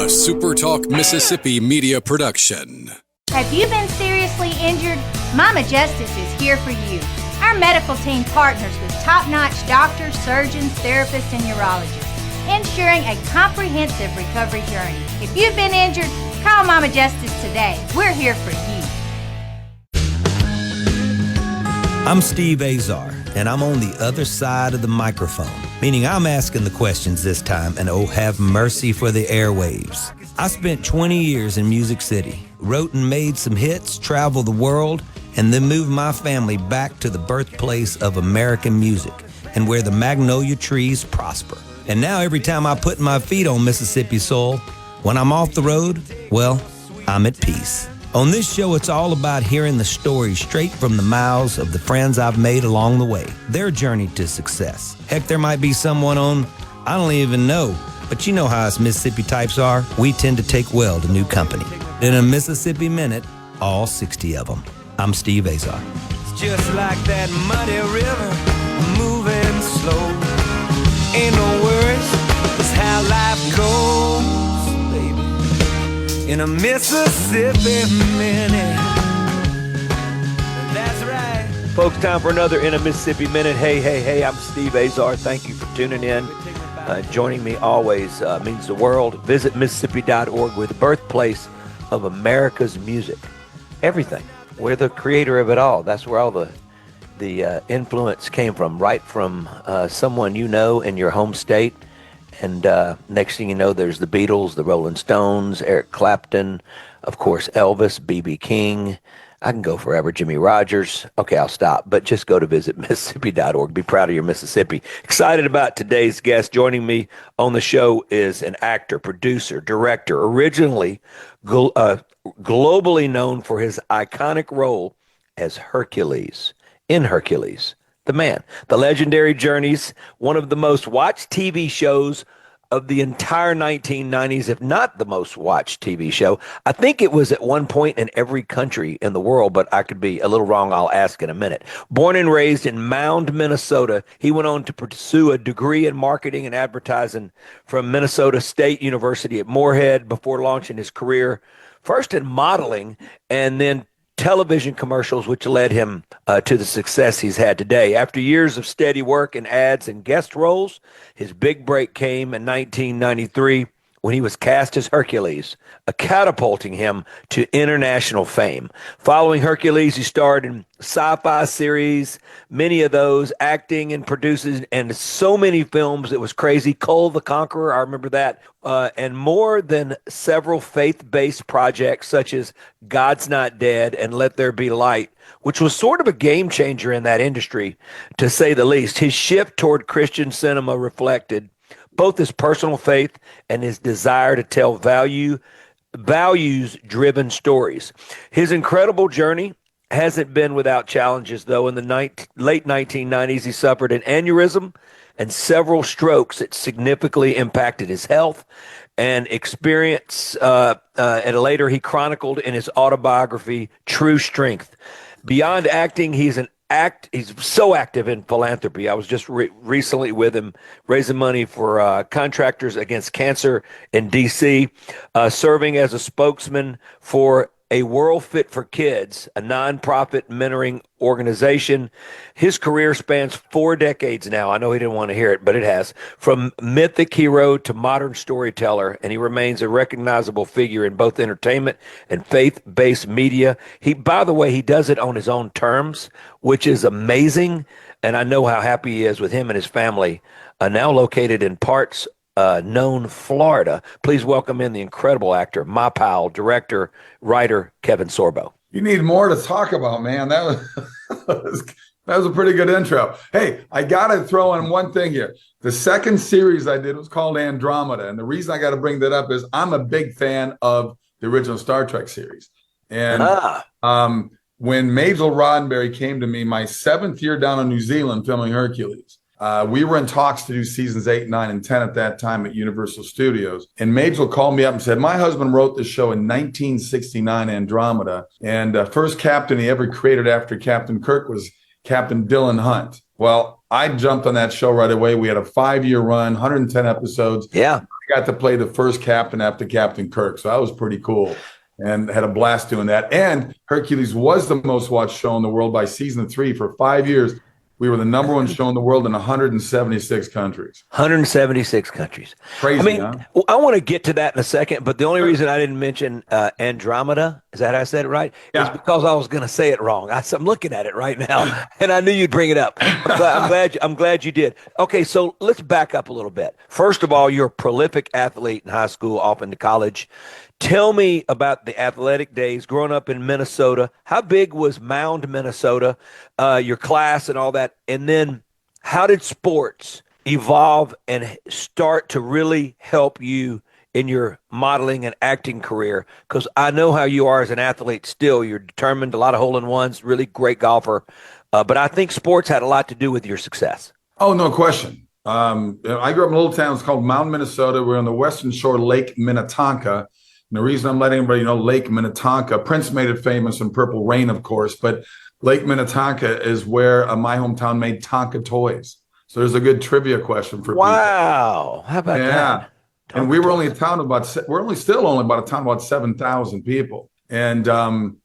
SuperTalk Mississippi Media production. Have you been seriously injured? Mama Justice is here for you. Our medical team partners with top-notch doctors, surgeons, therapists, and urologists, ensuring a comprehensive recovery journey. If you've been injured, call Mama Justice today. We're here for you. I'm Steve Azar, and I'm on the other side of the microphone, meaning I'm asking the questions this time, and oh, have mercy for the airwaves. I spent 20 years in Music City, wrote and made some hits, traveled the world, and then moved my family back to the birthplace of American music and where the magnolia trees prosper. And now every time I put my feet on Mississippi soil, when I'm off the road, well, I'm at peace. On this show, it's all about hearing the stories straight from the mouths of the friends I've made along the way, their journey to success. Heck, there might be someone on, I don't even know, but you know how us Mississippi types are. We tend to take well to new company. In a Mississippi Minute, all 60 of them. I'm Steve Azar. It's just like that muddy river, moving slow. Ain't no worries, it's how life goes, baby. In a Mississippi Minute. That's right. Folks, time for another In a Mississippi Minute. Hey, I'm Steve Azar. Thank you for tuning in. Joining me always means the world. Visit Mississippi.org. We're the birthplace of America's music. Everything. We're the creator of it all. That's where all the influence came from, right from someone you know in your home state. And next thing you know, there's the Beatles, the Rolling Stones, Eric Clapton, of course, Elvis, B.B. King. I can go forever, Jimmy Rogers. Okay, I'll stop, but just go to visit Mississippi.org. Be proud of your Mississippi. Excited about today's guest. Joining me on the show is an actor, producer, director, originally globally known for his iconic role as Hercules in Hercules. The man, the legendary journeys, one of the most watched TV shows of the entire 1990s, if not the most watched TV show. I think it was at one point in every country in the world, but I could be a little wrong. I'll ask in a minute. Born and raised in Mound, Minnesota, he went on to pursue a degree in marketing and advertising from Minnesota State University at Moorhead before launching his career, first in modeling and then television commercials, which led him to the success he's had today. After years of steady work in ads and guest roles, his big break came in 1993 when he was cast as Hercules, catapulting him to international fame. Following Hercules, he starred in sci-fi series, many of those, acting and producing, and so many films. It was crazy. Cole the Conqueror, I remember that, and more than several faith-based projects such as God's Not Dead and Let There Be Light, which was sort of a game changer in that industry, to say the least. His shift toward Christian cinema reflected both his personal faith and his desire to tell values-driven stories. His incredible journey hasn't been without challenges, though. In the late 1990s, he suffered an aneurysm and several strokes that significantly impacted his health and experience. And later, he chronicled in his autobiography, True Strength. Beyond acting, he's so active in philanthropy. I was just recently with him raising money for contractors against cancer in D.C., serving as a spokesman for A World Fit for Kids, a nonprofit mentoring organization. His career spans 4 decades now. I know he didn't want to hear it, but it has. From mythic hero to modern storyteller, and he remains a recognizable figure in both entertainment and faith-based media. By the way, he does it on his own terms, which is amazing, and I know how happy he is with him and his family, now located in parts known Florida. Please welcome in the incredible actor, my pal, director, writer, Kevin Sorbo. You need more to talk about, man. That was a pretty good intro. Hey, I got to throw in one thing here. The second series I did was called Andromeda. And the reason I got to bring that up is I'm a big fan of the original Star Trek series. And when Majel Roddenberry came to me my 7th year down in New Zealand filming Hercules, we were in talks to do seasons 8, 9, and 10 at that time at Universal Studios. And Majel called me up and said, my husband wrote this show in 1969, Andromeda. And first captain he ever created after Captain Kirk was Captain Dylan Hunt. Well, I jumped on that show right away. We had a 5-year run, 110 episodes. Yeah. got to play the first captain after Captain Kirk. So that was pretty cool and had a blast doing that. And Hercules was the most watched show in the world by season 3 for 5 years. We were the number one show in the world in 176 countries. 176 countries. Crazy, I mean, huh? I want to get to that in a second, but the only reason I didn't mention Andromeda, is that how I said it right? Yeah. Is because I was going to say it wrong. I'm looking at it right now, and I knew you'd bring it up. I'm glad you did. Okay, so let's back up a little bit. First of all, you're a prolific athlete in high school, off into college. Tell me about the athletic days growing up in Minnesota. How big was Mound, Minnesota, your class and all that? And then how did sports evolve and start to really help you in your modeling and acting career? Because I know how you are as an athlete still. You're determined, a lot of hole-in-ones, really great golfer. But I think sports had a lot to do with your success. Oh, no question. I grew up in a little town. It's called Mound, Minnesota. We're on the western shore, Lake Minnetonka. And the reason I'm letting everybody know Lake Minnetonka, Prince made it famous in Purple Rain, of course, but Lake Minnetonka is where my hometown made Tonka toys. So there's a good trivia question for people. Wow. How about that? And we were only a town of still only about a town of about 7,000 people. And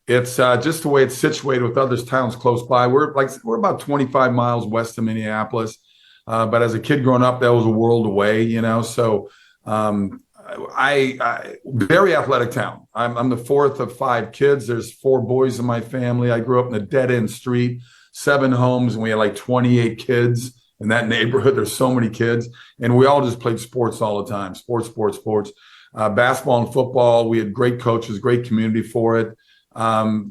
it's just the way it's situated with other towns close by. We're about 25 miles west of Minneapolis. But as a kid growing up, that was a world away, So I very athletic town. I'm the fourth of 5 kids. There's 4 boys in my family. I grew up in a dead end street, 7 homes, and we had like 28 kids in that neighborhood. There's so many kids, and we all just played sports all the time. Sports. Basketball and football. We had great coaches, great community for it. I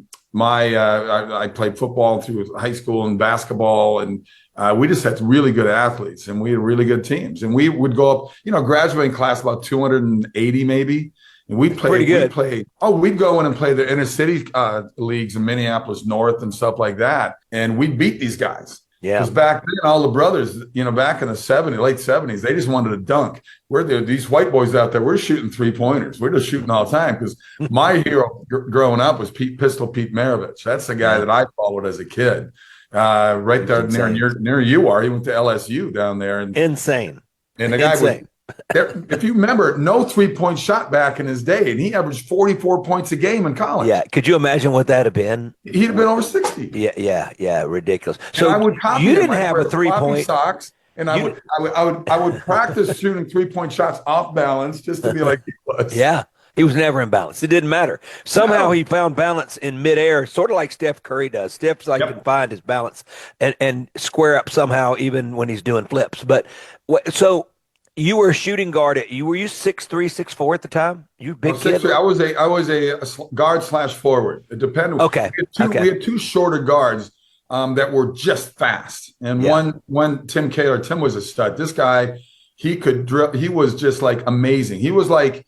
played football through high school and basketball, and we just had really good athletes, and we had really good teams. And we would go up, graduating class about 280 maybe, and we'd play. Pretty good. We'd go in and play the inner city leagues in Minneapolis North and stuff like that, and we'd beat these guys. Yeah. Because back then, all the brothers, back in the late 70s, they just wanted to dunk. These white boys out there, we're shooting 3-pointers. We're just shooting all the time. Because my hero growing up was Pistol Pete Maravich. That's the guy that I followed as a kid. Right there near you are. He went to LSU down there. Insane. And the guy was, if you remember, no 3-point shot back in his day, and he averaged 44 points a game in college. Yeah, could you imagine what that'd have been? He'd have been over 60. Yeah, ridiculous. So I would copy you him. didn't have a 3-point socks, and I would practice shooting 3-point shots off balance just to be like he was. Yeah. He was never in balance. It didn't matter. Somehow he found balance in midair, sort of like Steph Curry does. Steph's can find his balance and square up somehow even when he's doing flips. But so you were a shooting guard. Were you 6'3", 6'4" at the time? You big kid? I was a guard / forward. It depended. Okay. We had 2 shorter guards that were just fast. And one Tim Kaler. Tim was a stud. This guy, he could drill. He was just like amazing. He was like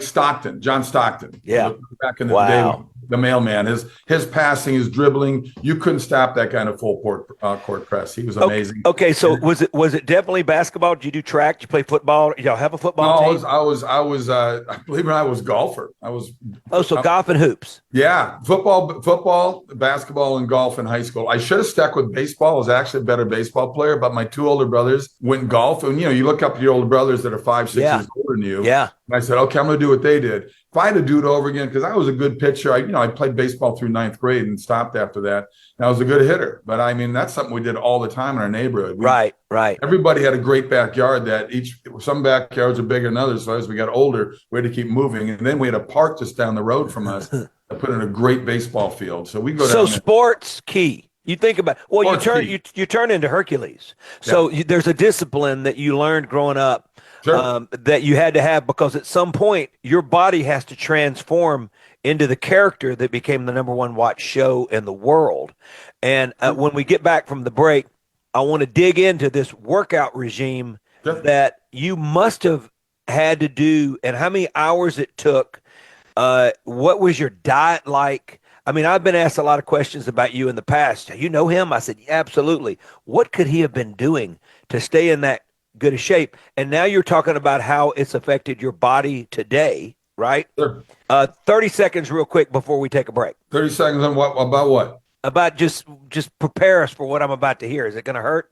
Stockton, John Stockton. Yeah. Back in the day, the mailman. His passing, his dribbling, you couldn't stop that kind of full court press. He was amazing. Okay, so was it definitely basketball? Did you do track? Did you play football? Did y'all have a football team? I was I believe I was golfer. Golf and hoops. Yeah, football, basketball, and golf in high school. I should have stuck with baseball. I was actually a better baseball player, but my 2 older brothers went golf. And you look up to your older brothers that are 5, 6 years older than you. Yeah. And I said, okay, I'm going to do what they did. If I had to do it over again, because I was a good pitcher, I played baseball through 9th grade and stopped after that. And I was a good hitter. But I mean, that's something we did all the time in our neighborhood. Right. Everybody had a great backyard some backyards are bigger than others. So as we got older, we had to keep moving. And then we had a park just down the road from us that put in a great baseball field. So we go down So there. Sports key. You think about you turn into Hercules. So there's a discipline that you learned growing up. Sure. That you had to have, because at some point your body has to transform into the character that became the number 1 watch show in the world. And when we get back from the break, I want to dig into this workout regime that you must have had to do, and how many hours it took. What was your diet like? I mean, I've been asked a lot of questions about you in the past. You know him? I said, yeah, absolutely. What could he have been doing to stay in that good a shape? And now you're talking about how it's affected your body today, right? Sure. 30 seconds real quick before we take a break. 30 seconds on what? About just prepare us for what I'm about to hear. Is it going to hurt?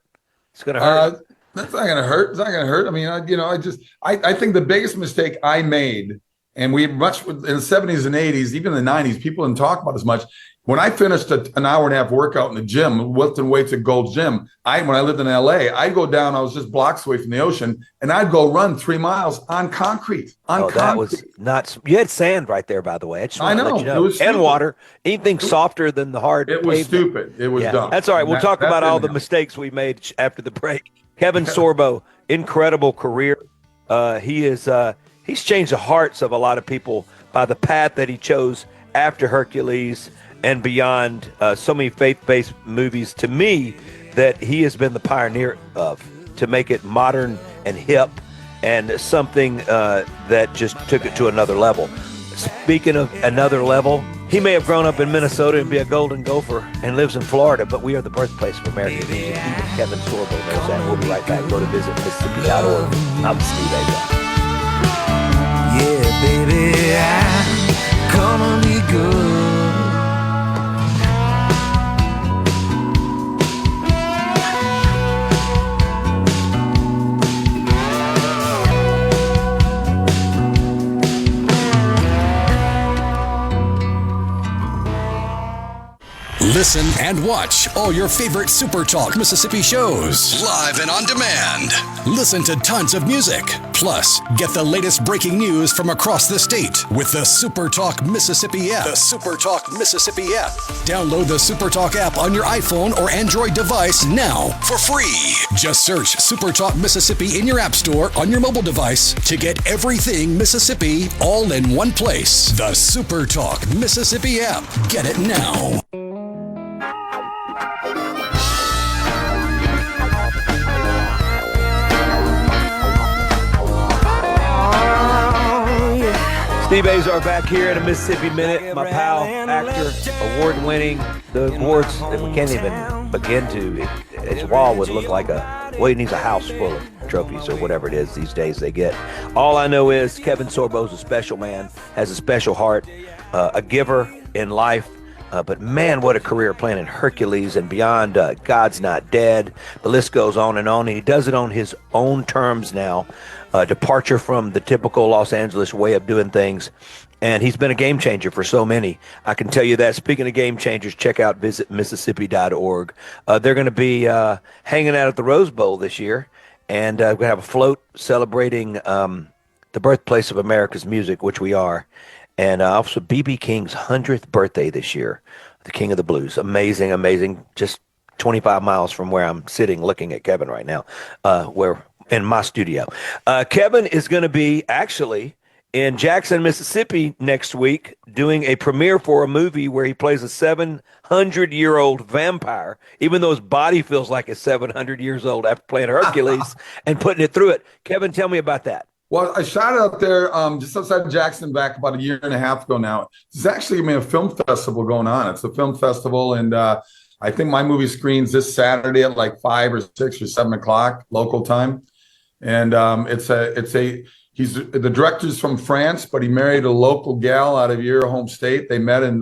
It's going to hurt. That's not going to hurt. It's not going to hurt. I mean, I think the biggest mistake I made, and we much in the 70s and 80s, even in the 90s, people didn't talk about as much. When I finished an hour and a half workout in the gym, lifting weights at Gold's Gym, when I lived in LA, I'd go down, I was just blocks away from the ocean, and I'd go run 3 miles on concrete. That was nuts. You had sand right there, by the way. I know. It was and water. Anything softer than the hard It was pavement. stupid. It was dumb. That's all right. We'll talk about all the mistakes we made after the break. Kevin Sorbo, incredible career. He's changed the hearts of a lot of people by the path that he chose after Hercules and beyond. So many faith-based movies, to me, that he has been the pioneer of, to make it modern and hip and something that just took it to another level. Speaking of another level, he may have grown up in Minnesota and be a Golden Gopher and lives in Florida, but we are the birthplace of American music. Even Kevin Sorbo knows that. We'll be right back. Go to visit Mississippi.org. I'm Steve Azar. Yeah, baby, I'm gonna be good. Listen and watch all your favorite SuperTalk Mississippi shows live and on demand. Listen to tons of music. Plus, get the latest breaking news from across the state with the SuperTalk Mississippi app. The SuperTalk Mississippi app. Download the SuperTalk app on your iPhone or Android device now for free. Just search SuperTalk Mississippi in your app store on your mobile device to get everything Mississippi all in one place. The SuperTalk Mississippi app. Get it now. Steve Azar back here in a Mississippi Minute. My pal, actor, award-winning, the awards that we can't even begin to. His wall would look like he needs a house full of trophies or whatever it is these days they get. All I know is Kevin Sorbo's a special man, has a special heart, a giver in life. But man, what a career playing in Hercules and beyond. God's Not Dead. The list goes on and on. He does it on his own terms now. Departure from the typical Los Angeles way of doing things. And he's been a game changer for so many. I can tell you that. Speaking of game changers, check out visit Mississippi.org. They're going to be hanging out at the Rose Bowl this year. And we're going to have a float celebrating the birthplace of America's music, which we are. And also B.B. King's 100th birthday this year, the King of the Blues. Amazing, amazing. Just 25 miles from where I'm sitting looking at Kevin right now, where in my studio. Kevin is going to be actually in Jackson, Mississippi next week doing a premiere for a movie where he plays a 700-year-old vampire, even though his body feels like it's 700 years old after playing Hercules and putting it through it. Kevin, tell me about that. Well, I shot out there just outside Jackson back about a year and a half ago now. There's actually a film festival going on. It's a film festival, and I think my movie screens this Saturday at like 5 or 6 or 7 o'clock local time. And he's the director's from France, but he married a local gal out of your home state. They met in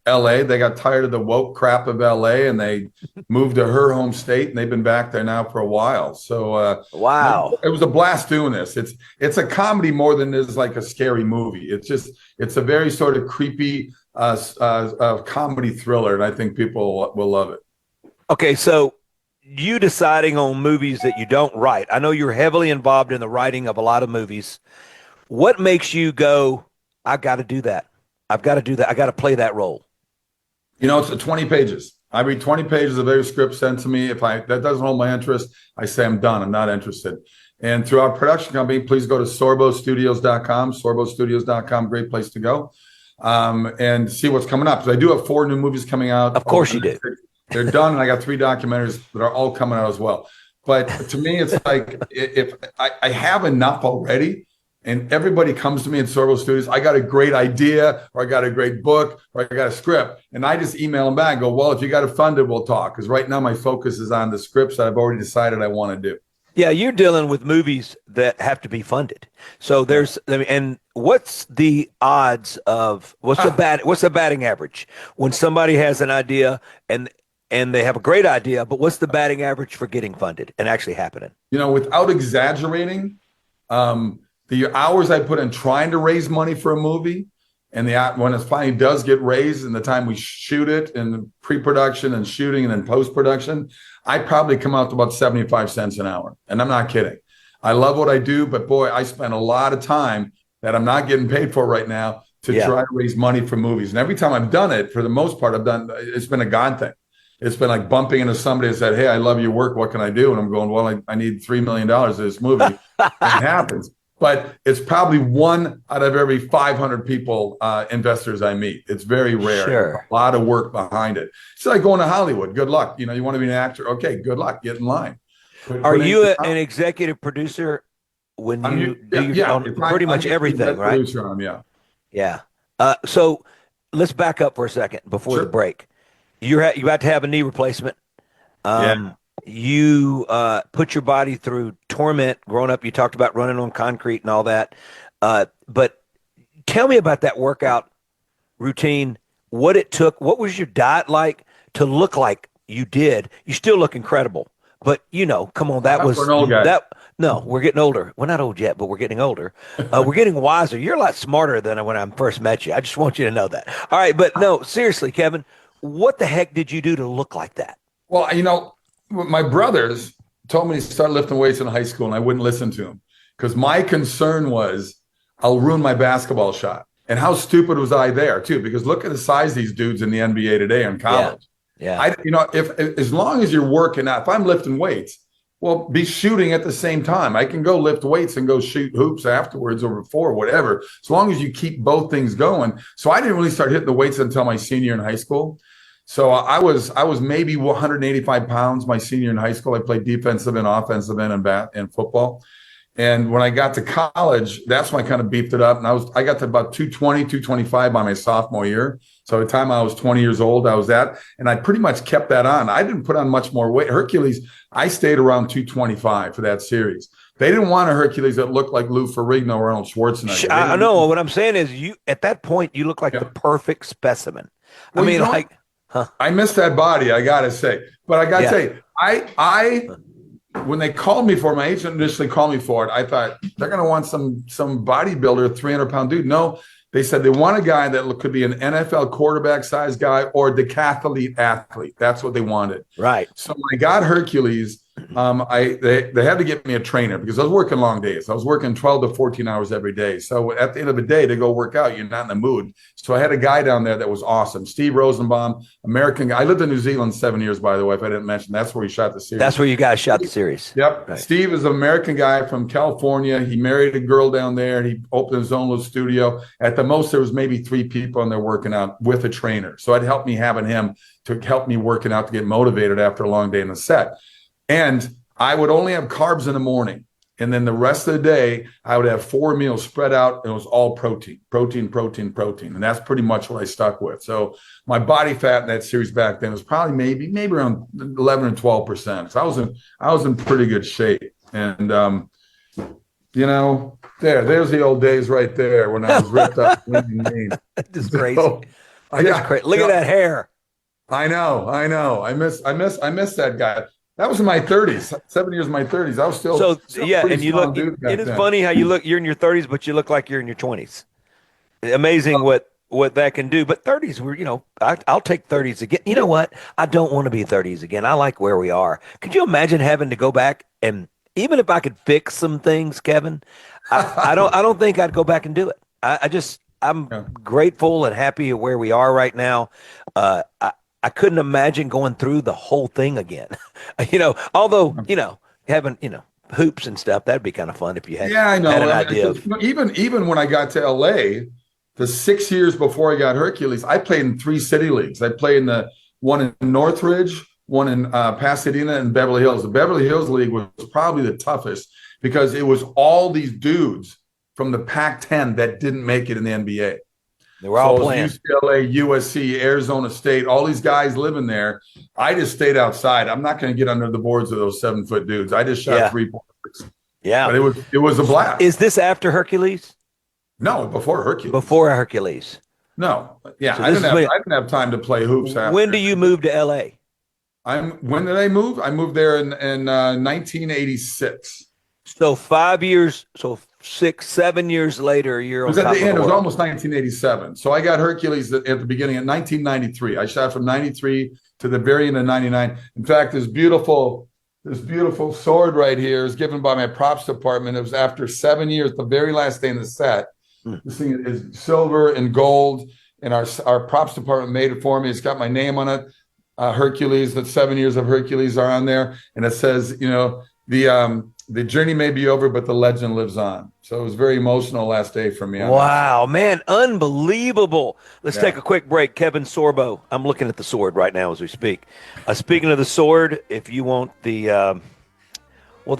L.A. They got tired of the woke crap of L.A. and they moved to her home state, and they've been back there now for a while. So wow, it was a blast doing this. It's a comedy more than it is like a scary movie. It's a very sort of creepy comedy thriller, and I think people will love it. Okay, so you deciding on movies that you don't write. I know you're heavily involved in the writing of a lot of movies. What makes you go, I've got to do that. I've got to do that. I got to play that role. It's 20 pages. I read 20 pages of every script sent to me. If that doesn't hold my interest, I say I'm done. I'm not interested. And through our production company, please go to sorbostudios.com, sorbostudios.com, great place to go, and see what's coming up. Because I do have 4 new movies coming out. Of course you do. They're done, and I got 3 documentaries that are all coming out as well. But to me, it's like if I have enough already, and everybody comes to me at Sorbo Studios, I got a great idea, or I got a great book, or I got a script, and I just email them back and go, well, if you got it funded, we'll talk. Because right now my focus is on the scripts that I've already decided I want to do. Yeah, you're dealing with movies that have to be funded. So and what's the odds of what's the batting average when somebody has an idea and and they have a great idea, but what's the batting average for getting funded and actually happening? Without exaggerating, the hours I put in trying to raise money for a movie, and when it finally does get raised, and the time we shoot it, and pre-production and shooting and then post-production, I probably come out to about 75 cents an hour. And I'm not kidding. I love what I do, but boy, I spend a lot of time that I'm not getting paid for right now to try to raise money for movies. And every time I've done it, for the most part, it's been a God thing. It's been like bumping into somebody and said, "Hey, I love your work. What can I do?" And I'm going, "Well, I need $3 million of this movie." It happens. But it's probably one out of every 500 people, investors I meet. It's very rare. Sure. A lot of work behind it. It's like going to Hollywood. Good luck. You want to be an actor? Okay, good luck. Get in line. Are you an executive producer when you do pretty much everything, right? Producer, yeah. So let's back up for a second before the break. You about to have a knee replacement. You put your body through torment growing up. You talked about running on concrete and all that. But tell me about that workout routine, what it took. What was your diet like to look like you did? You still look incredible. But, come on, that was an old guy. No, we're getting older. We're not old yet, but we're getting older. We're getting wiser. You're a lot smarter than when I first met you. I just want you to know that. All right. But no, seriously, Kevin, what the heck did you do to look like that? Well, my brothers told me to start lifting weights in high school, and I wouldn't listen to them because my concern was I'll ruin my basketball shot. And how stupid was I there, too? Because look at the size of these dudes in the NBA today in college. Yeah. If as long as you're working out, if I'm lifting weights, well, be shooting at the same time. I can go lift weights and go shoot hoops afterwards or before, whatever, as long as you keep both things going. So I didn't really start hitting the weights until my senior in high school. So I was maybe 185 pounds my senior in high school. I played defensive and offensive end and football. And when I got to college, that's when I kind of beefed it up. And I got to about 220, 225 by my sophomore year. So by the time I was 20 years old, I was that. And I pretty much kept that on. I didn't put on much more weight. Hercules, I stayed around 225 for that series. They didn't want a Hercules that looked like Lou Ferrigno or Arnold Schwarzenegger. I know. What I'm saying is at that point, you look like the perfect specimen. Well, I miss that body, I got to say. But I got to say, I when they called me for it, my agent initially called me for it, I thought they're going to want some bodybuilder, 300-pound dude. No, they said they want a guy that could be an NFL quarterback-sized guy or a decathlete athlete. That's what they wanted. Right. So when I got Hercules, they had to get me a trainer because I was working long days. I was working 12 to 14 hours every day. So at the end of the day, to go work out, you're not in the mood. So I had a guy down there that was awesome. Steve Rosenbaum, American guy. I lived in New Zealand 7 years, by the way, if I didn't mention. That's where he shot the series. That's where you guys shot the series. Yep. Right. Steve is an American guy from California. He married a girl down there. He opened his own little studio. At the most, there was maybe 3 people in there working out with a trainer. So it helped me having him to help me working out to get motivated after a long day in the set. And I would only have carbs in the morning. And then the rest of the day, I would have 4 meals spread out. And it was all protein. And that's pretty much what I stuck with. So my body fat in that series back then was probably maybe around 11 or 12%. So I was in pretty good shape. And, there's the old days right there when I was ripped up. That's crazy. So, look at that hair. I know. I miss that guy. That was in my 30s, 7 years in my 30s. I was still and you look. It is funny how you look. You're in your 30s, but you look like you're in your 20s. Amazing what that can do. But 30s, I'll take 30s again. You know what? I don't want to be 30s again. I like where we are. Could you imagine having to go back and even if I could fix some things, Kevin, I don't think I'd go back and do it. I'm grateful and happy at where we are right now. I couldn't imagine going through the whole thing again. Although, having, hoops and stuff, that'd be kind of fun if you had, I know. had an idea. Even when I got to LA, the 6 years before I got Hercules, I played in 3 city leagues. I played in the one in Northridge, one in Pasadena, and Beverly Hills. The Beverly Hills League was probably the toughest because it was all these dudes from the Pac-10 that didn't make it in the NBA. They were all playing. UCLA, USC, Arizona State, all these guys living there. I just stayed outside. I'm not going to get under the boards of those 7-foot dudes. I just shot 3-pointers. Yeah. But it was a blast. Is this after Hercules? No, before Hercules. Before Hercules. No. Yeah. So I didn't have time to play hoops after. When do you move to LA? When did I move? I moved there in 1986. So 5 years, so 6, 7 years later, you're It on was at top the of end. the It was world. almost 1987. So I got Hercules at the beginning of 1993. I shot from 93 to the very end of 99. In fact, this beautiful sword right here is given by my props department. It was after 7 years, the very last day in the set. This thing is silver and gold, and our props department made it for me. It's got my name on it. Hercules, that 7 years of Hercules are on there, and it says, the journey may be over, but the legend lives on. So it was very emotional last day for me. Wow, man, unbelievable. Let's take a quick break. Kevin Sorbo, I'm looking at the sword right now as we speak. Speaking of the sword, if you want the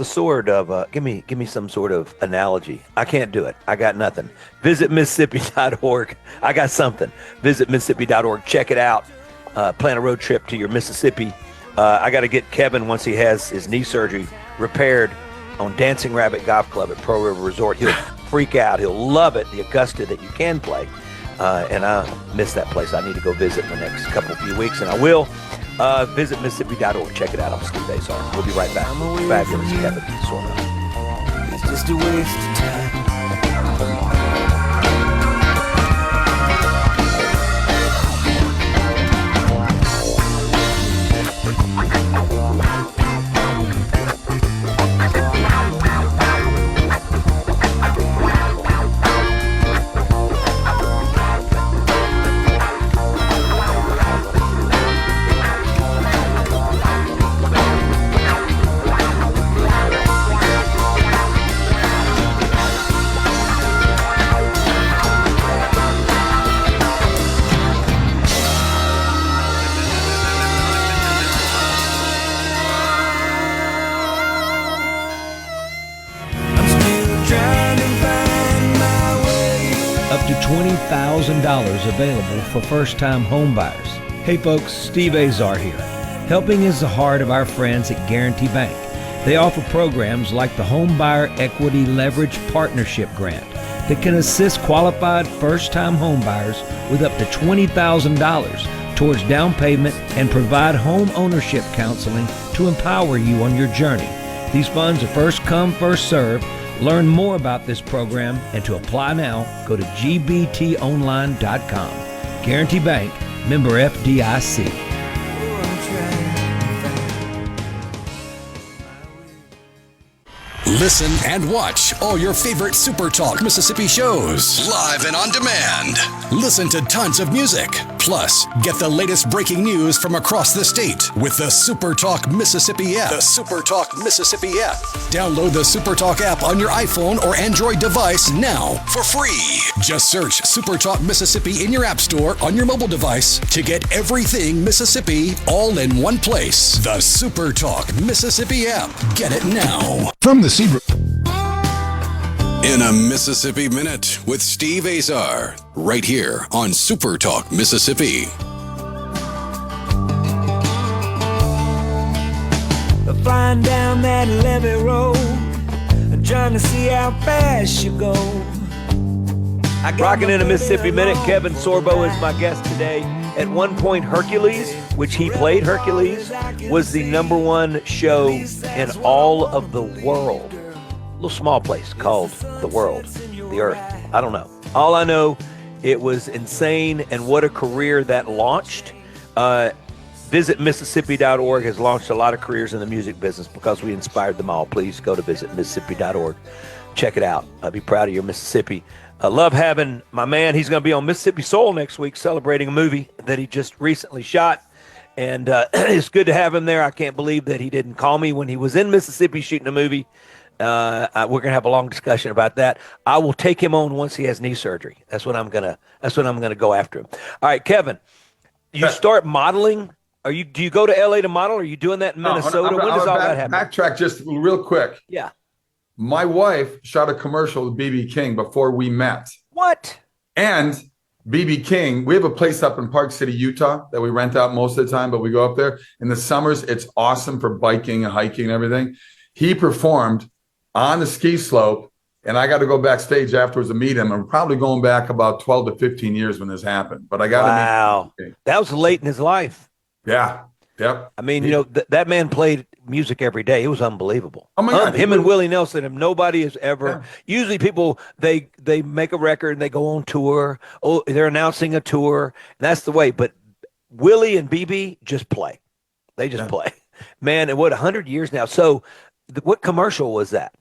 sword of, give me some sort of analogy. I can't do it. I got nothing. Visit Mississippi.org. I got something. Visit Mississippi.org. Check it out. Plan a road trip to your Mississippi. I got to get Kevin, once he has his knee surgery, repaired on Dancing Rabbit Golf Club at Pro River Resort. He'll freak out. He'll love it, the Augusta that you can play. And I miss that place. I need to go visit in the next few weeks, and I will. Visit Mississippi.org. Check it out. I'm Steve Azar. We'll be right back. Fabulous Kevin Sorbo. It's just a waste of time. $20,000 available for first-time home buyers. Hey folks, Steve Azar here. Helping is the heart of our friends at Guarantee Bank. They offer programs like the Home Buyer Equity Leverage Partnership Grant that can assist qualified first-time home buyers with up to $20,000 towards down payment and provide home ownership counseling to empower you on your journey. These funds are first come, first served. Learn more about this program and to apply now, go to gbtonline.com. Guarantee Bank, member FDIC. Listen and watch all your favorite SuperTalk Mississippi shows live and on demand. Listen to tons of music. Plus, get the latest breaking news from across the state with the SuperTalk Mississippi app. The SuperTalk Mississippi app. Download the SuperTalk app on your iPhone or Android device now for free. Just search SuperTalk Mississippi in your app store on your mobile device to get everything Mississippi all in one place. The SuperTalk Mississippi app. Get it now. From the Zebra. In a Mississippi Minute with Steve Azar, right here on SuperTalk Mississippi. Flying down that levee road, trying to see how fast you go. Rocking in a Mississippi Minute, Kevin Sorbo is my guest today. At one point, Hercules, which he played Hercules, was the #1 show in all of the world. A little small place called the world, the earth. I don't know. All I know, it was insane, and what a career that launched. Visit Mississippi.org has launched a lot of careers in the music business because we inspired them all. Please go to visit Mississippi.org. Check it out. I'll be proud of your Mississippi. I love having my man. He's going to be on Mississippi Soul next week celebrating a movie that he just recently shot. And it's good to have him there. I can't believe that he didn't call me when he was in Mississippi shooting a movie. We're going to have a long discussion about that. I will take him on once he has knee surgery. That's what I'm going to go after him. All right, Kevin, you start modeling. Do you go to LA to model? Or are you doing that in Minnesota? When does all that happen? Backtrack just real quick. Yeah. My wife shot a commercial with BB King before we met. What? And BB King, we have a place up in Park City, Utah that we rent out most of the time, but we go up there. In the summers, it's awesome for biking and hiking and everything. He performed on the ski slope, and I got to go backstage afterwards to meet him. I'm probably going back about 12 to 15 years when this happened. But I got to meet him. That was late in his life. Yeah. Yep. I mean, you know, that man played music every day. It was unbelievable. Oh my God. Him and Willie Nelson, and nobody has ever. Yeah. Usually, people they make a record and they go on tour. Oh, they're announcing a tour. And that's the way. But Willie and BB just play. They just play. Man, and what 100 years now. So, what commercial was that?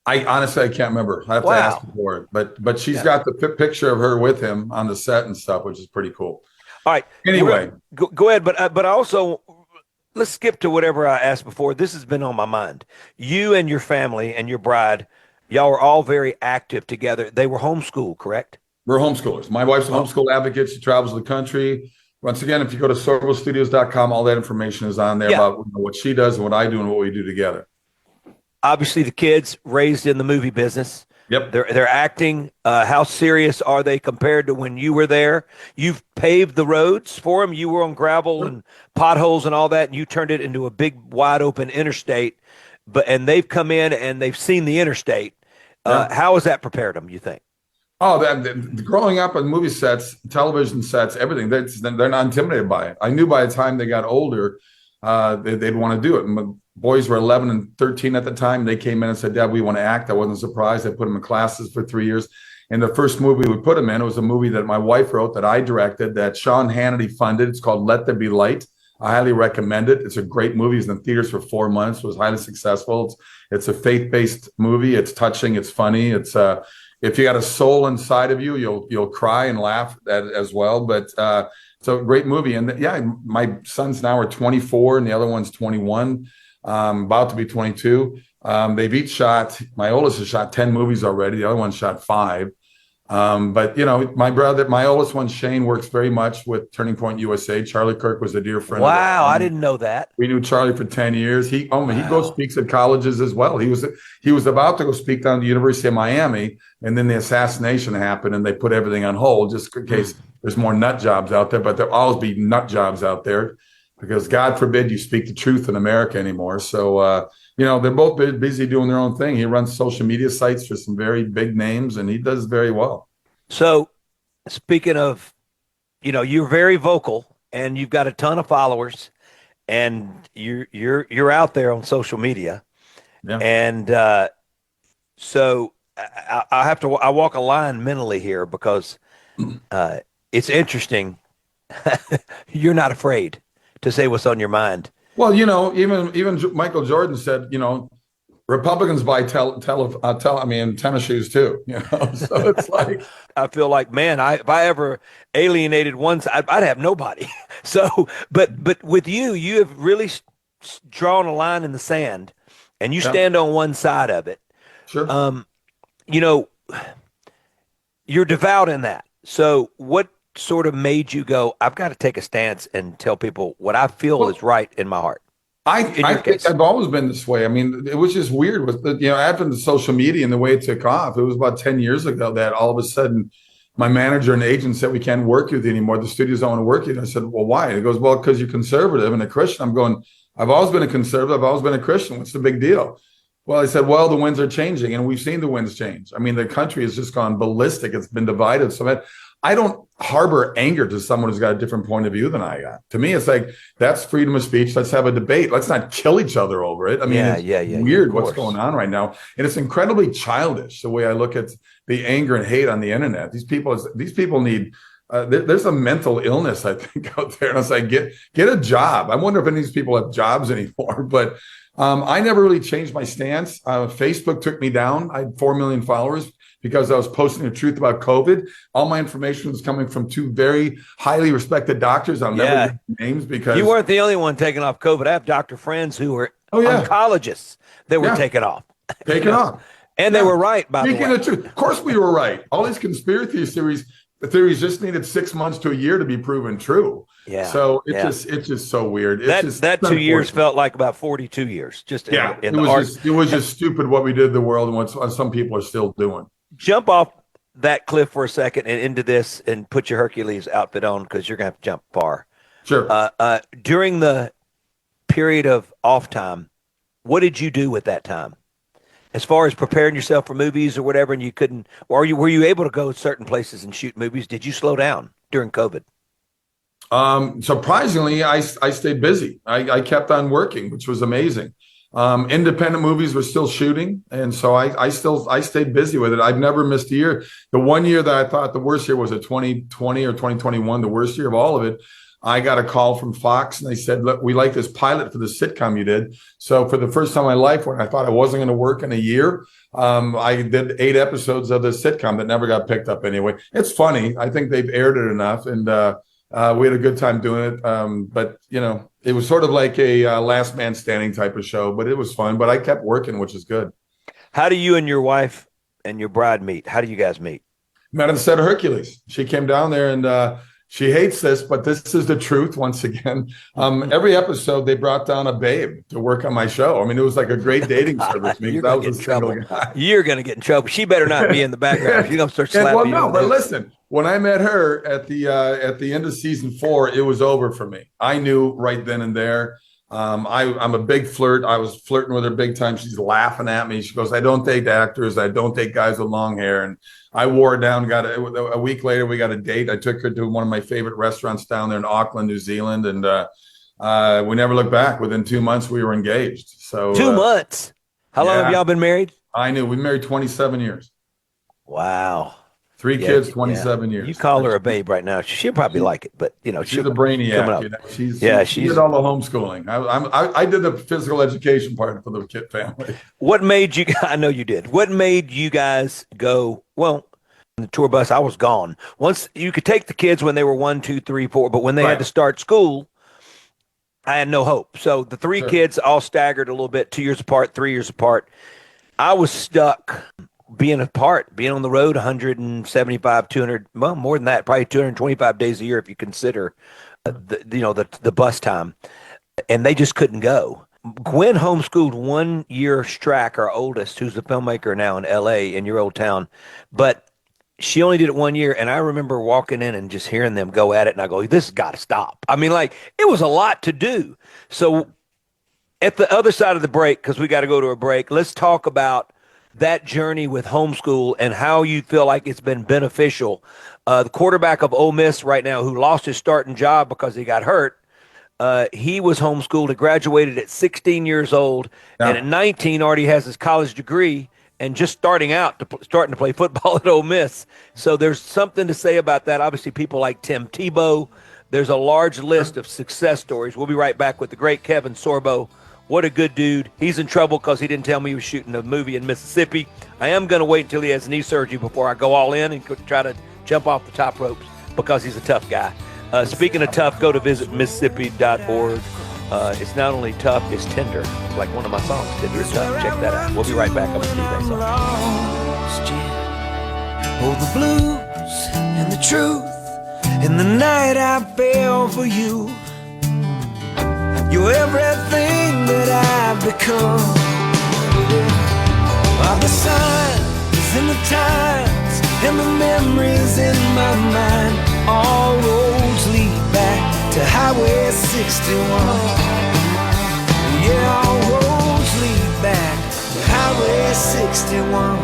I honestly I can't remember. I have to ask her for it. But she's got the picture of her with him on the set and stuff, which is pretty cool. All right. Anyway, go ahead. But also, let's skip to whatever I asked before. This has been on my mind. You and your family and your bride, y'all were all very active together. They were homeschooled, correct? we're homeschoolers. My wife's a homeschool advocate. She travels the country. Once again, if you go to sorbostudios.com, all that information is on there about what she does and what I do and what we do together. Obviously, the kids raised in the movie business. Yep. They're acting. How serious are they compared to when you were there? You've paved the roads for them. You were on gravel and potholes and all that, and you turned it into a big, wide open interstate. And they've come in and they've seen the interstate. How has that prepared them, you think? Oh, growing up on movie sets, television sets, everything, they're not intimidated by it. I knew by the time they got older, they'd want to do it. And my boys were 11 and 13 at the time. They came in and said, Dad, we want to act. I wasn't surprised. I put them in classes for 3 years. And the first movie we put them in, it was a movie that my wife wrote, that I directed, that Sean Hannity funded. It's called Let There Be Light. I highly recommend it. It's a great movie. It's in theaters for 4 months. It was highly successful. It's a faith-based movie. It's touching. It's funny. It's if you got a soul inside of you, you'll cry and laugh as well. But it's a great movie. And my sons now are 24 and the other one's 21, about to be 22. They've each shot. My oldest has shot 10 movies already. The other one shot 5. But my oldest one, Shane, works very much with Turning Point USA. Charlie Kirk was a dear friend. Wow, I didn't know that. We knew Charlie for 10 years. He goes speaks at colleges as well. He was about to go speak down at the University of Miami, and then the assassination happened, and they put everything on hold just in case there's more nut jobs out there. But there'll always be nut jobs out there, because God forbid you speak the truth in America anymore. So they're both busy doing their own thing. He runs social media sites for some very big names, and he does very well. So, speaking of, you're very vocal, and you've got a ton of followers, and you're out there on social media, and so I walk a line mentally here, because it's interesting. You're not afraid to say what's on your mind. Well, even Michael Jordan said, Republicans buy tennis shoes too. So it's like, I feel like, man, if I ever alienated one side, I'd have nobody. So, but with you have really drawn a line in the sand, and you stand on one side of it. Sure. You're devout in that. So, what sort of made you go, I've got to take a stance and tell people what I feel is right in my heart? I think I've always been this way. I mean, it was just weird with the, advent of social media and the way it took off. It was about 10 years ago that all of a sudden my manager and agent said, we can't work with you anymore. The studios don't want to work with you. And I said, well, why? He goes, well, because you're conservative and a Christian. I'm going, I've always been a conservative. I've always been a Christian. What's the big deal? Well, I said, well, the winds are changing, and we've seen the winds change. I mean, the country has just gone ballistic. It's been divided. So I don't harbor anger to someone who's got a different point of view than I got. To me, it's like, that's freedom of speech. Let's have a debate. Let's not kill each other over it. I mean, it's weird what's going on right now. And it's incredibly childish, the way I look at the anger and hate on the internet. These people need, there's a mental illness, I think, out there. And it's like, get a job. I wonder if any of these people have jobs anymore. But I never really changed my stance. Facebook took me down. I had 4 million followers because I was posting the truth about COVID. All my information was coming from 2 very highly respected doctors. I'll never give names, because you weren't the only one taking off COVID. I have doctor friends who were oncologists that were taken off. Off. And they were right, by the way. Speaking the truth. Of course we were right. All these conspiracy theories just needed 6 months to a year to be proven true. Yeah. So it's just so weird. That 2 years felt like about 42 years. It was just stupid what we did to the world and what some people are still doing. Jump off that cliff for a second and into this, and put your Hercules outfit on, because you're going to have to jump far. Sure. During the period of off time, what did you do with that time? As far as preparing yourself for movies or whatever, and you couldn't, or were you able to go certain places and shoot movies? Did you slow down during COVID? Surprisingly, I stayed busy. I kept on working, which was amazing. Independent movies were still shooting, and so I stayed busy with it. I've never missed a year. The one year that I thought the worst year was a 2020 or 2021, the worst year of all of it. I got a call from Fox, and they said, "Look, we like this pilot for the sitcom you did." So for the first time in my life, when I thought I wasn't going to work in a year, I did 8 episodes of the sitcom that never got picked up anyway. It's funny. I think they've aired it enough, and we had a good time doing it. But it was sort of like a last man standing type of show, but it was fun. But I kept working, which is good. How do you and your wife and your bride meet? How do you guys meet? Met on the set of Hercules. She came down there, and she hates this, but this is the truth once again. Every episode, they brought down a babe to work on my show. I mean, it was like a great dating service. You're going to get in trouble. She better not be in the background. She's going to start slapping you. But listen, when I met her at the end of season 4, it was over for me. I knew right then and there. I'm a big flirt. I was flirting with her big time. She's laughing at me. She goes, "I don't date actors. I don't date guys with long hair." And I wore it down. A week later, we got a date. I took her to one of my favorite restaurants down there in Auckland, New Zealand, and we never looked back. Within 2 months, we were engaged. So 2 months. How long have y'all been married? We married 27 years. Wow. 3 kids, 27 years. You call her a babe right now. She'll probably like it, but she's a brainiac. She did all the homeschooling. I did the physical education part for the kid family. What made you? I know you did. What made you guys go? Well, the tour bus, I was gone. Once you could take the kids when they were 1, 2, 3, 4, but when they had to start school, I had no hope. So the 3 kids all staggered a little bit, 2 years apart, 3 years apart. I was stuck. Being on the road 175, 200, well, more than that, probably 225 days a year if you consider the bus time. And they just couldn't go. Gwen homeschooled 1 year Strack, our oldest, who's a filmmaker now in LA in your old town. But she only did it 1 year. And I remember walking in and just hearing them go at it. And I go, this has got to stop. I mean, it was a lot to do. So at the other side of the break, because we got to go to a break, let's talk about that journey with homeschool and how you feel like it's been beneficial. The quarterback of Ole Miss right now, who lost his starting job because he got hurt, he was homeschooled. He graduated at 16 years old, and at 19 already has his college degree and just starting to play football at Ole Miss. So there's something to say about that. Obviously, people like Tim Tebow. There's a large list of success stories. We'll be right back with the great Kevin Sorbo. What a good dude. He's in trouble because he didn't tell me he was shooting a movie in Mississippi. I am going to wait until he has knee surgery before I go all in and try to jump off the top ropes because he's a tough guy. Speaking of tough, go to visit Mississippi.org. It's not only tough, it's tender. Like one of my songs, Tender and Tough. Check that out. We'll be right back. I'm Steve Azar. Oh, the blues and the truth. In the night I fell for you. You're everything that I've become. All the signs and the times and the memories in my mind. All roads lead back to Highway 61. Yeah, all roads lead back to Highway 61.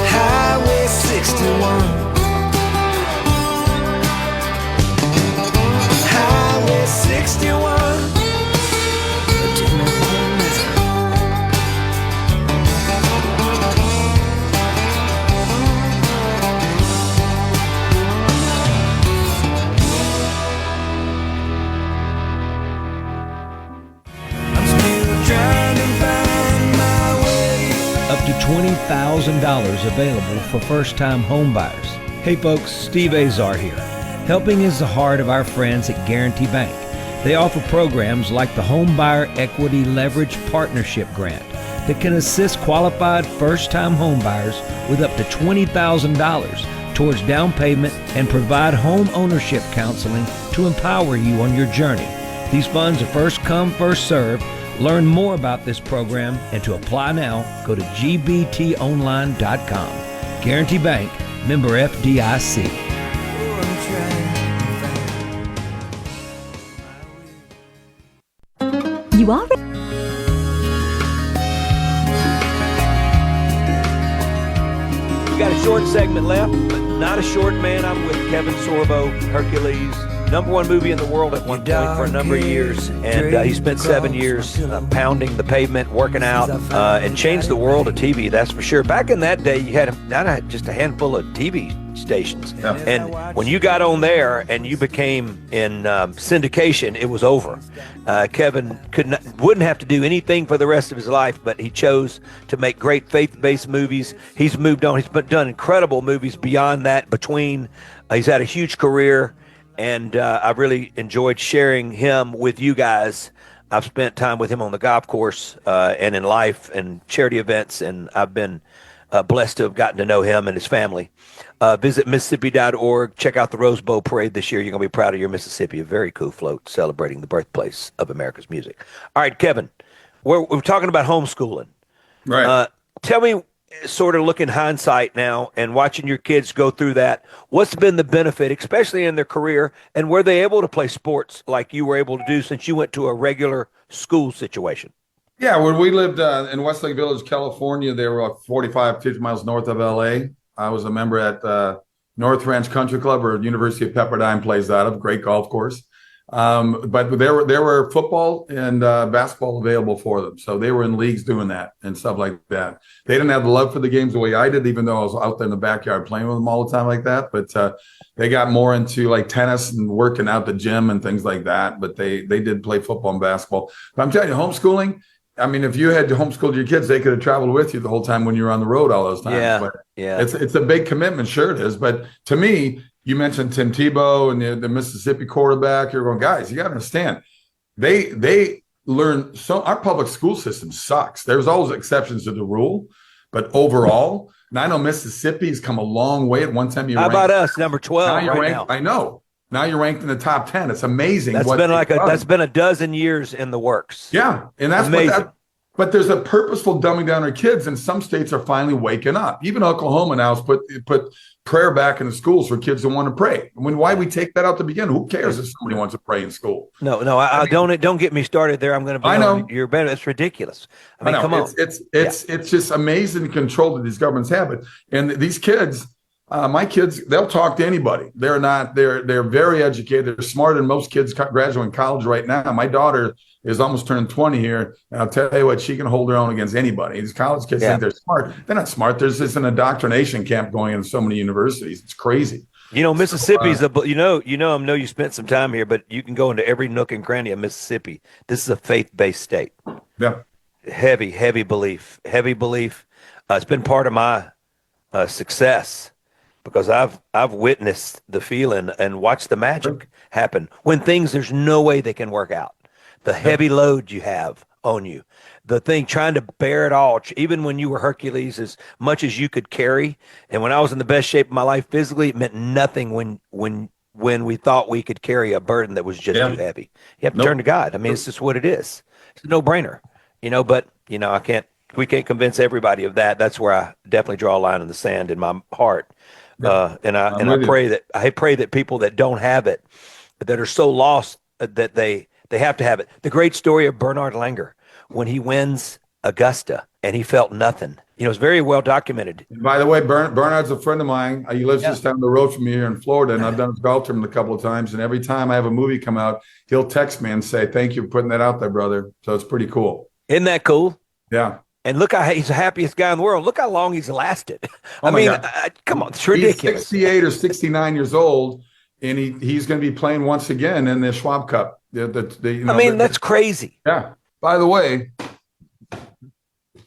Highway 61. Highway 61. Up to $20,000 available for first-time home buyers. Hey folks, Steve Azar here. Helping is the heart of our friends at Guarantee Bank. They offer programs like the Homebuyer Equity Leverage Partnership Grant that can assist qualified first-time homebuyers with up to $20,000 towards down payment and provide home ownership counseling to empower you on your journey. These funds are first come, first served. Learn more about this program and to apply now, go to gbtonline.com. Guarantee Bank, member FDIC. You already... You got to short segment left, but not a short man. I'm with Kevin Sorbo, Hercules. #1 movie in the world at one point for a number of years. And he spent 7 years pounding the pavement, working out, and changed the world of TV, that's for sure. Back in that day, you had not just a handful of TV stations. Yeah. And when you got on there and you became in syndication, it was over. Kevin wouldn't have to do anything for the rest of his life, but he chose to make great faith-based movies. He's moved on. He's done incredible movies beyond that. He's had a huge career. And I've really enjoyed sharing him with you guys. I've spent time with him on the golf course and in life and charity events, and I've been blessed to have gotten to know him and his family. Visit Mississippi.org. Check out the Rose Bowl Parade this year. You're going to be proud of your Mississippi. A very cool float celebrating the birthplace of America's music. All right, Kevin, we're talking about homeschooling. Right. Tell me, sort of looking hindsight now and watching your kids go through that, what's been the benefit, especially in their career, and were they able to play sports like you were able to do since you went to a regular school situation? Yeah, when we lived in Westlake Village, California, they were 45, 50 miles north of LA. I was a member at North Ranch Country Club, or University of Pepperdine plays out of, great golf course. But there were football and basketball available for them. So they were in leagues doing that and stuff like that. They didn't have the love for the games the way I did, even though I was out there in the backyard playing with them all the time like that. But they got more into like tennis and working out the gym and things like that. But they did play football and basketball. But I'm telling you, homeschooling, I mean, if you had to homeschool your kids, they could have traveled with you the whole time when you were on the road all those times. Yeah, but yeah. It's a big commitment. Sure it is. But to me, you mentioned Tim Tebow and the Mississippi quarterback. You're going, guys, you got to understand, they learn. So our public school system sucks. There's always exceptions to the rule, but overall, and I know Mississippi's come a long way. At one time, how about us, number 12 now? I know. Now you're ranked in the top 10. It's amazing. That's been a dozen years in the works. Yeah, and that's amazing. But there's a purposeful dumbing down our kids, and some states are finally waking up. Even Oklahoma now has put prayer back in the schools for kids who want to pray. I mean, why we take that out to begin? Who cares if somebody wants to pray in school? No, I mean, don't get me started there. I'm going to be. I know you're better. It's ridiculous. I mean, come on. It's just amazing control that these governments have it, and these kids. My kids, they'll talk to anybody. They're very educated. They're smarter than most kids graduating college right now. My daughter is almost turning 20 here. And I'll tell you what, she can hold her own against anybody. These college kids think they're smart. They're not smart. There's just an indoctrination camp going in so many universities. It's crazy. You know, Mississippi's I know you spent some time here, but you can go into every nook and cranny of Mississippi. This is a faith-based state. Yeah. Heavy belief. It's been part of my success, because I've witnessed the feeling and watched the magic happen when things there's no way they can work out. The heavy load you have on you, the thing trying to bear it all, even when you were Hercules, as much as you could carry. And when I was in the best shape of my life physically, it meant nothing when we thought we could carry a burden that was just too heavy. You have to turn to God. I mean, it's just what it is. It's a no-brainer, but we can't convince everybody of that. That's where I definitely draw a line in the sand in my heart. And I pray that people that don't have it, that are so lost that they have to have it. The great story of Bernard Langer, when he wins Augusta and he felt nothing. It's very well documented. By the way, Bernard's a friend of mine. He lives just down the road from me here in Florida, and I've done his golf tournament a couple of times. And every time I have a movie come out, he'll text me and say, "Thank you for putting that out there, brother." So it's pretty cool. Isn't that cool? Yeah. And look how he's the happiest guy in the world. Look how long he's lasted. I mean, come on, it's ridiculous. He's 68 or 69 years old, and he's going to be playing once again in the Schwab Cup. That's crazy. Yeah. By the way,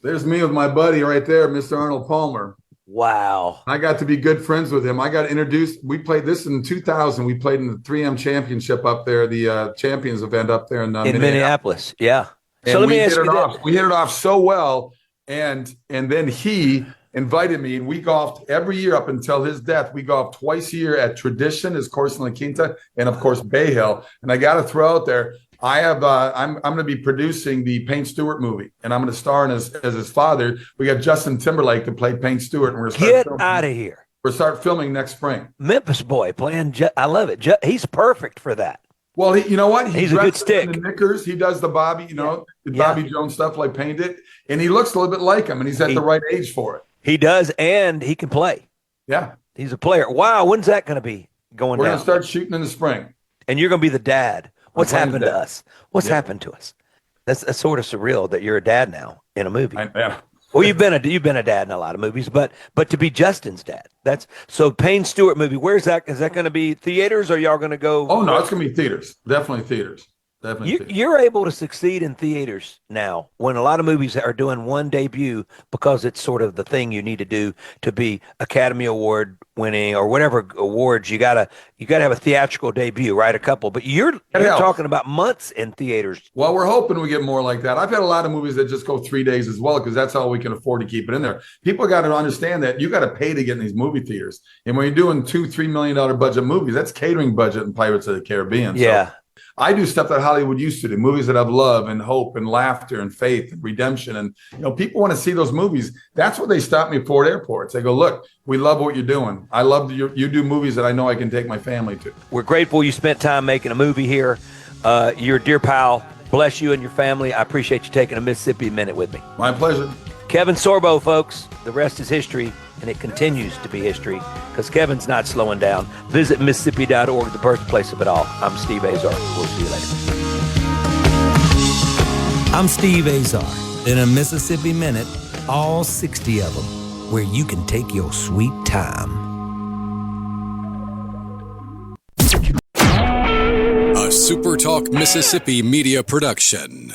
there's me with my buddy right there, Mr. Arnold Palmer. Wow. I got to be good friends with him. I got introduced. We played this in 2000. We played in the 3M Championship up there, the Champions event up there in Minneapolis. Yeah. And so let me ask you this. We hit it off so well, and then he invited me, and we golfed every year up until his death. We golfed twice a year at Tradition, his course in La Quinta, and of course Bay Hill. And I got to throw out there, I have I'm going to be producing the Payne Stewart movie, and I'm going to star in as his father. We got Justin Timberlake to play Payne Stewart, and we're get out of here. We'll start filming next spring. Memphis boy playing. I love it. He's perfect for that. Well, you know what? He's a good stick. The knickers. He does the Bobby, the Bobby Jones stuff like Payne did, and he looks a little bit like him, and he's at the right age for it. He does, and he can play. Yeah. He's a player. Wow. When's that going to be going We're down? going to start shooting in the spring. And you're going to be the dad. What's playing happened the to dad. us? What's happened to us? That's sort of surreal that you're a dad now in a movie. Yeah. Well, you've been a dad in a lot of movies, but to be Justin's dad, that's so Payne Stewart movie. Where's that? Is that going to be theaters, or y'all going to go? Oh no, it's going to be theaters. Definitely theaters. Definitely. Theaters. You're able to succeed in theaters now when a lot of movies are doing one debut because it's sort of the thing you need to do to be Academy Award winning or whatever awards. You gotta have a theatrical debut, right? A couple, but you're talking about months in theaters. Well, we're hoping we get more like that. I've had a lot of movies that just go 3 days as well because that's all we can afford to keep it in there. People got to understand that you got to pay to get in these movie theaters, and when you're doing $2-3 million budget movies, that's catering budget in Pirates of the Caribbean. Yeah. So I do stuff that Hollywood used to do, movies that have love and hope and laughter and faith and redemption. And, people want to see those movies. That's what they stop me for at airports. They go, look, we love what you're doing. I love you do movies that I know I can take my family to. We're grateful you spent time making a movie here. You're a dear pal. Bless you and your family. I appreciate you taking a Mississippi Minute with me. My pleasure. Kevin Sorbo, folks. The rest is history, and it continues to be history because Kevin's not slowing down. Visit Mississippi.org, the birthplace of it all. I'm Steve Azar. We'll see you later. I'm Steve Azar. In a Mississippi Minute, all 60 of them, where you can take your sweet time. A SuperTalk Mississippi Media production.